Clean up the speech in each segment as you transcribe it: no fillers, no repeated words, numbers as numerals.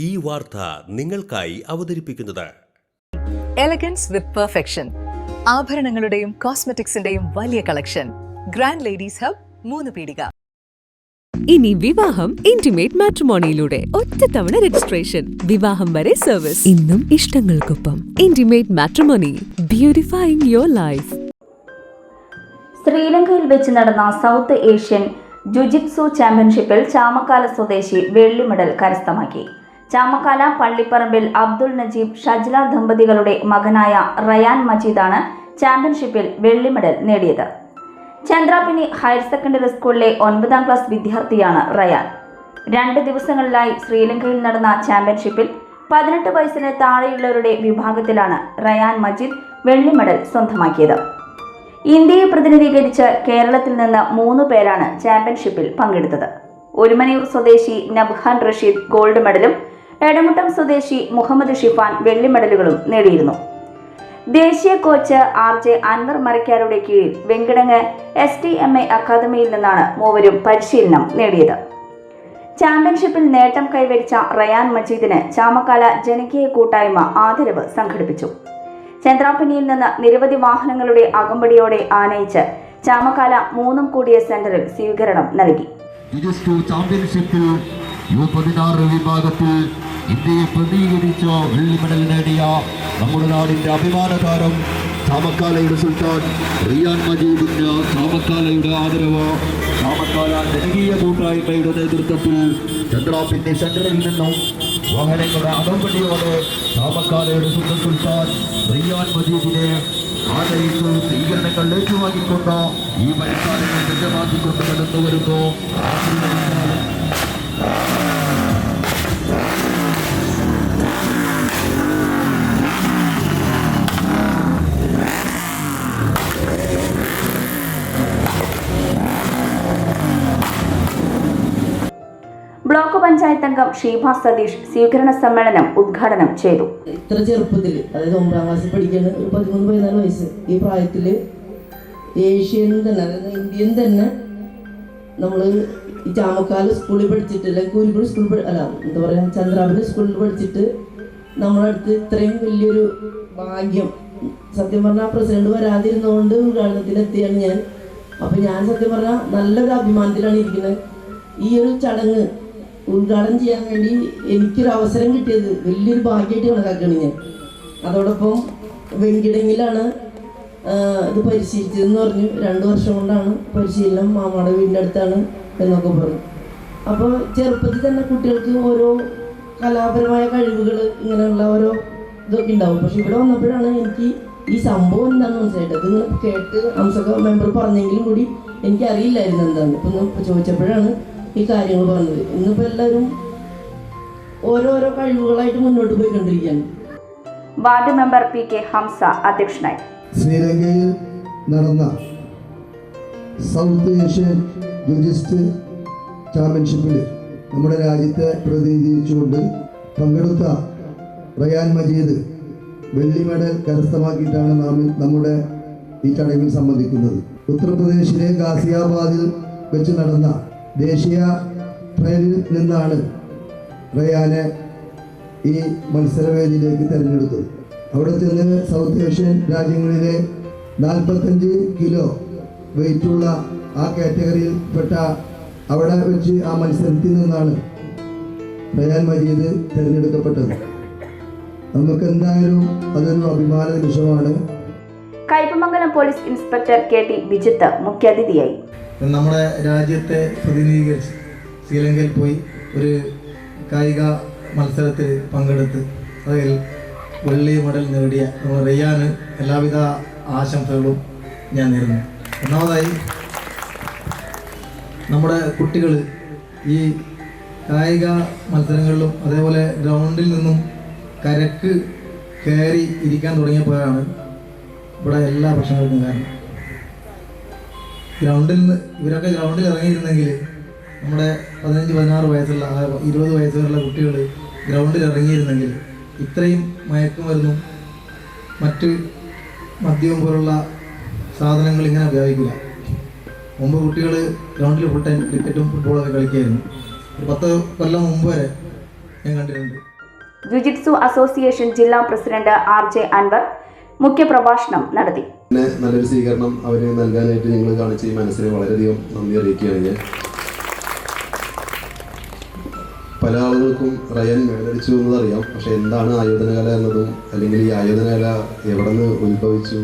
ഈ വാർത്ത നിങ്ങൾക്കായി അവതരിപ്പിക്കുന്നത് എലഗൻസ് വിത്ത് പെർഫെക്ഷൻ, ആഭരണങ്ങളുടെയും കോസ്മെറ്റിക്സിന്റെയും വലിയ കളക്ഷൻ. ഗ്രാൻഡ് ലേഡീസ് ഹബ്, 3 പീടിക. ഇനി വിവാഹം ഇന്റിമേറ്റ് മാട്രിമോണിയിലൂടെ ഒറ്റത്തവണ രജിസ്ട്രേഷൻ, വിവാഹം വരെ സർവീസ്. ഇന്നും ഇഷ്ടങ്ങൾക്കൊപ്പം ഇന്റിമേറ്റ് മാട്രിമോണി, ബ്യൂട്ടിഫൈയിങ് യുവർ ലൈഫ്. ശ്രീലങ്കയിൽ വെച്ച് നടന്ന സൗത്ത് ഏഷ്യൻ ജുജിത്സു ചാമ്പ്യൻഷിപ്പിൽ ചാമക്കാല സ്വദേശി വെള്ളി മെഡൽ കരസ്ഥമാക്കി. ചാമക്കാല പള്ളിപ്പറമ്പിൽ അബ്ദുൾ നജീബ് ഷജ്ല ദമ്പതികളുടെ മകനായ റയാൻ മജീദാണ് ചാമ്പ്യൻഷിപ്പിൽ വെള്ളി മെഡൽ നേടിയത്. ചന്ദ്രാപിനി ഹയർ സെക്കൻഡറി സ്കൂളിലെ 9ാം ക്ലാസ് വിദ്യാർത്ഥിയാണ് റയാൻ. 2 ദിവസങ്ങളിലായി ശ്രീലങ്കയിൽ നടന്ന ചാമ്പ്യൻഷിപ്പിൽ 18 വയസ്സിന് താഴെയുള്ളവരുടെ വിഭാഗത്തിലാണ് റയാൻ മജീദ് വെള്ളി മെഡൽ സ്വന്തമാക്കിയത്. ഇന്ത്യയെ പ്രതിനിധീകരിച്ച് കേരളത്തിൽ നിന്ന് 3 പേരാണ് ചാമ്പ്യൻഷിപ്പിൽ പങ്കെടുത്തത്. ഒരുമനയൂർ സ്വദേശി നബ്ഹാൻ റഷീദ് ഗോൾഡ് മെഡലും എടമുട്ടം സ്വദേശി മുഹമ്മദ് ഷിഫാൻ വെള്ളി മെഡലുകളും നേടിയിരുന്നു. ദേശീയ കോച്ച് RJ അൻവർ മരക്കാരുടെ കീഴിൽ വെങ്കിടങ്ങ് STMA അക്കാദമിയിൽ നിന്നാണ് മൂവരും പരിശീലനം നേടിയത്. ചാമ്പ്യൻഷിപ്പിൽ നേട്ടം കൈവരിച്ച റയാൻ മജീദിന് ചാമക്കാല ജനകീയ കൂട്ടായ്മ ആദരവ് സംഘടിപ്പിച്ചു. ചന്ദ്രാപിനിയിൽ നിന്ന് നിരവധി വാഹനങ്ങളുടെ അകമ്പടിയോടെ ആനയിച്ച് ചാമക്കാല 3 കൂടിയ സെന്ററിൽ സ്വീകരണം നൽകി. ചാമ്പ്യൻഷിപ്പിൽ U16 വിഭാഗത്തിൽ ഇന്ത്യയെ പ്രതിനിധീകരിച്ച വെള്ളി മെഡൽ നേടിയ നമ്മുടെ നാടിന്റെ അഭിമാന താരം ചാമക്കാലയുടെ സുൽത്താൻ റിയാൻ മജീദിന് ചാമക്കാലയുടെ ആദരവ്. ചാമക്കാല ജനകീയ കൂട്ടായ്മയുടെ നേതൃത്വത്തിൽ ചന്ദ്രാപിന്നി സെന്ററിൽ നിന്നും വാഹനങ്ങളുടെ അകമ്പടിയോടെ ചാമക്കാലയുടെ സുൽത്താൻ റിയാൻ മജീദിനെ ആദരിച്ചു സ്വീകരണങ്ങൾ ഏറ്റുവാങ്ങിക്കൊണ്ട് ഈ മത്സരങ്ങൾ സജ്ജമാക്കിക്കൊണ്ട് കടന്നു വരുന്നു. ബ്ലോക്ക് പഞ്ചായത്ത് അംഗം ഷീബ സതീഷ് സ്വീകരണ സമ്മേളനം ഉദ്ഘാടനം ചെയ്തു. ഇത്ര ചെറുപ്പത്തിൽ, അതായത് 9ാം ക്ലാസ്സിൽ പഠിക്കുന്ന ഒരു 13-14 വയസ്സ്, ഈ പ്രായത്തിൽ ഏഷ്യൻ തന്നെ, അതായത് ഇന്ത്യൻ തന്നെ നമ്മൾ ഈ ചാമക്കാല സ്കൂളിൽ പഠിച്ചിട്ട്, അല്ലെങ്കിൽ കുരുകുൾ സ്കൂളിൽ എന്താ പറയുക, ചന്ദ്രാപിനി സ്കൂളിൽ പഠിച്ചിട്ട് നമ്മളടുത്ത് ഇത്രയും വലിയൊരു ഭാഗ്യം. സത്യം പറഞ്ഞാൽ പ്രസിഡന്റ് വരാതിരുന്നതുകൊണ്ട് ഉദ്ഘാടനത്തിലെത്തിയാണ് ഞാൻ. അപ്പം ഞാൻ സത്യം പറഞ്ഞാൽ നല്ലൊരു അഭിമാനത്തിലാണ് ഇരിക്കുന്നത്. ഈ ഒരു ചടങ്ങ് ഉദ്ഘാടനം ചെയ്യാൻ വേണ്ടി എനിക്കൊരു അവസരം കിട്ടിയത് വലിയൊരു ഭാഗ്യമായിട്ട് കണക്കാക്കുകയാണ് ഞാൻ. അതോടൊപ്പം വെങ്കിടങ്ങിലാണ് ഇത് പരിശീലിച്ചതെന്ന് പറഞ്ഞു. 2 വർഷം കൊണ്ടാണ് പരിശീലനം, മാമാടെ വീടിൻ്റെ അടുത്താണ് എന്നൊക്കെ പറഞ്ഞു. അപ്പോൾ ചെറുപ്പത്തിൽ തന്നെ കുട്ടികൾക്ക് ഓരോ കലാപരമായ കഴിവുകൾ, ഇങ്ങനെയുള്ള ഓരോ ഇതൊക്കെ ഉണ്ടാവും. പക്ഷെ ഇവിടെ വന്നപ്പോഴാണ് എനിക്ക് ഈ സംഭവം എന്താണെന്ന് മനസ്സിലായിട്ട്. അത് ഇങ്ങനെ കേട്ട് അംസക മെമ്പർ പറഞ്ഞെങ്കിലും കൂടി എനിക്കറിയില്ലായിരുന്നു എന്താണ്. ഇപ്പം ചോദിച്ചപ്പോഴാണ് ഈ കാര്യങ്ങൾ പറഞ്ഞത്. ഇന്നിപ്പോൾ എല്ലാവരും ഓരോരോ കഴിവുകളായിട്ട് മുന്നോട്ട് പോയിക്കൊണ്ടിരിക്കുകയാണ്. വാർഡ് മെമ്പർ PK ഹംസ അധ്യക്ഷനായി. ശ്രീലങ്കയിൽ നടന്ന സൗത്ത് ഏഷ്യൻ ജുജിത്സു ചാമ്പ്യൻഷിപ്പിൽ നമ്മുടെ രാജ്യത്തെ പ്രതിനിധീകരിച്ചുകൊണ്ട് പങ്കെടുത്ത റയാൻ മജീദ് വെള്ളി മെഡൽ കരസ്ഥമാക്കിയിട്ടാണ് നമ്മുടെ ഈ ചടങ്ങിൽ സംബന്ധിക്കുന്നത്. ഉത്തർപ്രദേശിലെ ഗാസിയാബാദിൽ വെച്ച് നടന്ന ദേശീയ ട്രയലിൽ നിന്നാണ് റയാനെ ഈ മത്സരവേദിയിലേക്ക് തിരഞ്ഞെടുത്തത്. അവിടെ ചെന്ന് സൗത്ത് ഏഷ്യൻ രാജ്യങ്ങളിലെ 45 കിലോ വെയിറ്റുള്ള ആ കാറ്റഗറിയിൽ പെട്ട അവിടെ വെച്ച് ആ മത്സരത്തിൽ നിന്നാണ് റയാൻ മജീദ് തിരഞ്ഞെടുക്കപ്പെട്ടത്. നമുക്ക് എന്തായാലും അതൊരു അഭിമാന നിമിഷമാണ്. Kaipamangalam police inspector KT Bijith മുഖ്യാതിഥിയായി. നമ്മുടെ രാജ്യത്തെ പ്രതിനിധീകരിച്ച് ശ്രീലങ്കയിൽ പോയി ഒരു കായിക മത്സരത്തിൽ പങ്കെടുത്ത് അതിൽ വെള്ളി മെഡൽ നേടിയ നമ്മുടെ റയാന് എല്ലാവിധ ആശംസകളും ഞാൻ നേരുന്നു. ഒന്നാമതായി നമ്മുടെ കുട്ടികൾ ഈ കായിക മത്സരങ്ങളിലും അതേപോലെ ഗ്രൗണ്ടിൽ നിന്നും കരക്ക് കയറി ഇരിക്കാൻ തുടങ്ങിയപ്പോഴാണ് ഇവിടെ എല്ലാ പ്രശ്നങ്ങൾക്കും കാരണം. ഇവരൊക്കെ ഗ്രൗണ്ടിൽ ഇറങ്ങിയിരുന്നെങ്കിൽ നമ്മുടെ 15-16 വയസ്സുള്ള 20 വയസ്സുള്ള കുട്ടികൾ ഗ്രൗണ്ടിൽ ഇറങ്ങിയിരുന്നെങ്കിൽ ഇത്രയും മയക്കുമരുന്നും മറ്റ് മദ്യവും പോലുള്ള സാധനങ്ങൾ ഇങ്ങനെ ഉപയോഗിക്കില്ല. മുമ്പ് കുട്ടികൾ ഗ്രൗണ്ടിൽ ഫുൾ ടൈം ക്രിക്കറ്റും ഫുട്ബോളൊക്കെ കളിക്കുമായിരുന്നു. 10 കൊല്ലം മുമ്പ് വരെ ഞാൻ കണ്ടിട്ടുണ്ട്. ജുജിറ്റ്സു അസോസിയേഷൻ ജില്ലാ പ്രസിഡന്റ് RJ അൻവർ മുഖ്യപ്രഭാഷണം നടത്തി. നല്ലൊരു സ്വീകരണം അവന് നൽകാനായിട്ട് നിങ്ങൾ കാണിച്ച ഈ മനസ്സിനെ വളരെയധികം നന്ദി അറിയിക്കുകയാണ് ഞാൻ. പല ആളുകൾക്കും റയാൻ മേലടിച്ചു എന്നതറിയാം, പക്ഷെ എന്താണ് ആയോധനകല എന്നതും അല്ലെങ്കിൽ ഈ ആയോധനകല എവിടെ നിന്ന് ഉത്ഭവിച്ചു,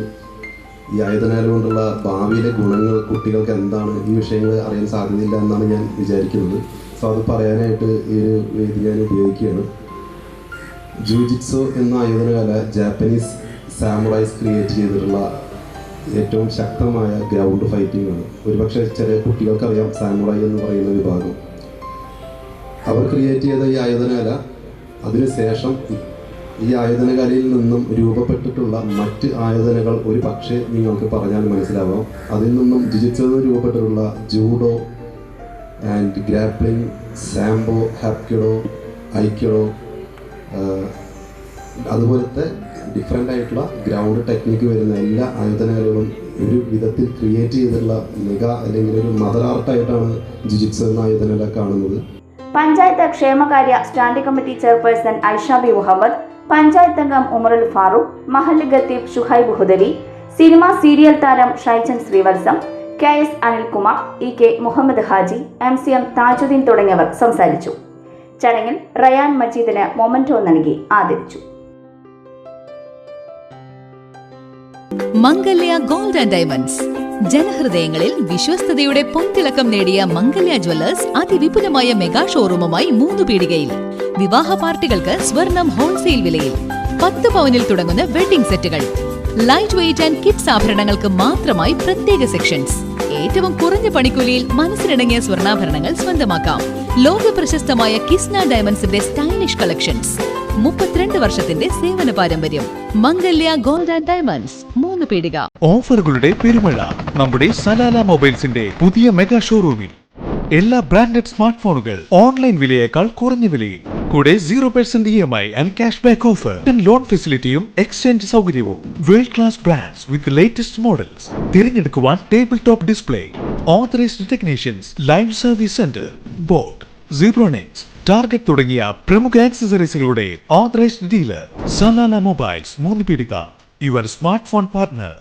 ഈ ആയോധനകല കൊണ്ടുള്ള ഭാവിയിലെ ഗുണങ്ങൾ കുട്ടികൾക്ക് എന്താണ്, ഈ വിഷയങ്ങൾ അറിയാൻ സാധ്യതയില്ല എന്നാണ് ഞാൻ വിചാരിക്കുന്നത്. സോ അത് പറയാനായിട്ട് ഈ ഒരു വേദി ഞാൻ ഉപയോഗിക്കുകയാണ്. ജൂജിറ്റ്സു എന്ന ആയോധനകല ജാപ്പനീസ് സാമുറൈസ് ക്രിയേറ്റ് ചെയ്തിട്ടുള്ള ഏറ്റവും ശക്തമായ ഗ്രൗണ്ട് ഫൈറ്റിംഗ് ആണ്. ഒരുപക്ഷെ ചെറിയ കുട്ടികൾക്കറിയാം സാമുറായി എന്ന് പറയുന്ന വിഭാഗം. അവർ ക്രിയേറ്റ് ചെയ്ത ഈ ആയോധനകല, അതിനുശേഷം ഈ ആയോധനകലയിൽ നിന്നും രൂപപ്പെട്ടിട്ടുള്ള മറ്റ് ആയോധനകൾ ഒരു പക്ഷേ നിങ്ങൾക്ക് പറഞ്ഞാൽ മനസ്സിലാവാം. അതിൽ നിന്നും ജുജിറ്റ്സുവിൽ നിന്ന് രൂപപ്പെട്ടിട്ടുള്ള judo and grappling, sambo, hapkido, aikido, അതുപോലത്തെ ഡിഫറെൻ്റ് ആയിട്ടുള്ള ഗ്രൗണ്ട് ടെക്നിക്ക് വരുന്ന എല്ലാ ആയോധനകലകളും ഒരു വിധത്തിൽ ക്രിയേറ്റ് ചെയ്തിട്ടുള്ള മെഗാ അല്ലെങ്കിൽ ഒരു മദർ ആർട്ടായിട്ടാണ് ജുജിറ്റ്സു എന്ന ആയോധനകല കാണുന്നത്. പഞ്ചായത്ത് ക്ഷേമകാര്യ standing committee chairperson Aisha B Muhammad, panchayat അംഗം ഉമറുൽ ഫാറൂഖ്, മഹല്ല് ഖത്തീബ് ഷുഹൈബ് ഹുദവി, സിനിമ സീരിയൽ താരം Shaijan Sreevalsam, KS Anilkumar, EK Muhammad Haji, MCM Thajudheen തുടങ്ങിയവർ സംസാരിച്ചു. ചടങ്ങിൽ റയാൻ മജീദിന് മൊമന്റോ നൽകി ആദരിച്ചു. മംഗല്യ ഗോൾഡ് ആൻഡ് ഡയമണ്ട്സ്, ജനഹൃദയങ്ങളിൽ വിശ്വസ്തയുടെ പൊൻതിളക്കം നേടിയ മംഗല്യ ജ്വല്ലേഴ്സ് അതിവിപുലമായ മെഗാ ഷോറൂമുമായി 3 പീടികയിൽ. വിവാഹ പാർട്ടികൾക്ക് സ്വർണം ഹോൾസെയിൽ വിലയിൽ. 10 പവനിൽ തുടങ്ങുന്ന വെഡിംഗ് സെറ്റുകൾ, ലൈറ്റ് വെയ്റ്റ് ആൻഡ് കിഡ്സ് ആഭരണങ്ങൾക്ക് മാത്രമായി പ്രത്യേക സെക്ഷൻസ്. ഏറ്റവും കുറഞ്ഞ പണിക്കൂലിയിൽ മനസ്സിനിണങ്ങിയ സ്വർണ്ണാഭരണങ്ങൾ സ്വന്തമാക്കാം. ലോക പ്രശസ്തമായ കിസ്ന ഡയമണ്ട്സിന്റെ സ്റ്റൈലിഷ് കളക്ഷൻസ്. 32 വർഷത്തിന്റെ സേവന പാരമ്പര്യം. മംഗല്യ ഗോൾഡ് ആൻഡ് ഡയമണ്ട്സ്, 3 പീടിക. ഓഫറുകളുടെ പെരുമഴ നമ്മുടെ സലാല മൊബൈൽസിന്റെ പുതിയ മെഗാ ഷോറൂമിൽ. എല്ലാ ബ്രാൻഡഡ് സ്മാർട്ട് ഫോണുകൾ ഓൺലൈൻ വിലയേക്കാൾ കുറഞ്ഞ വിലയിൽ. കൂടെ 0% EMI and cash back offer, loan ഫെസിലിറ്റിയും എക്സ്ചേഞ്ച് സൗകര്യവും. World class brands with latest models. തിരഞ്ഞെടുക്കുവാൻ table top display, authorised technicians, live service centre, boAt, Zebronics, Target തുടങ്ങിയ പ്രമുഖ ആക്സസറീസുകളുടെ ഓതറൈസ്ഡ് ഡീലർ. സലാല മൊബൈൽസ്, 3 പീടിക, യുവർ സ്മാർട്ട് ഫോൺ പാർട്ട്ണർ.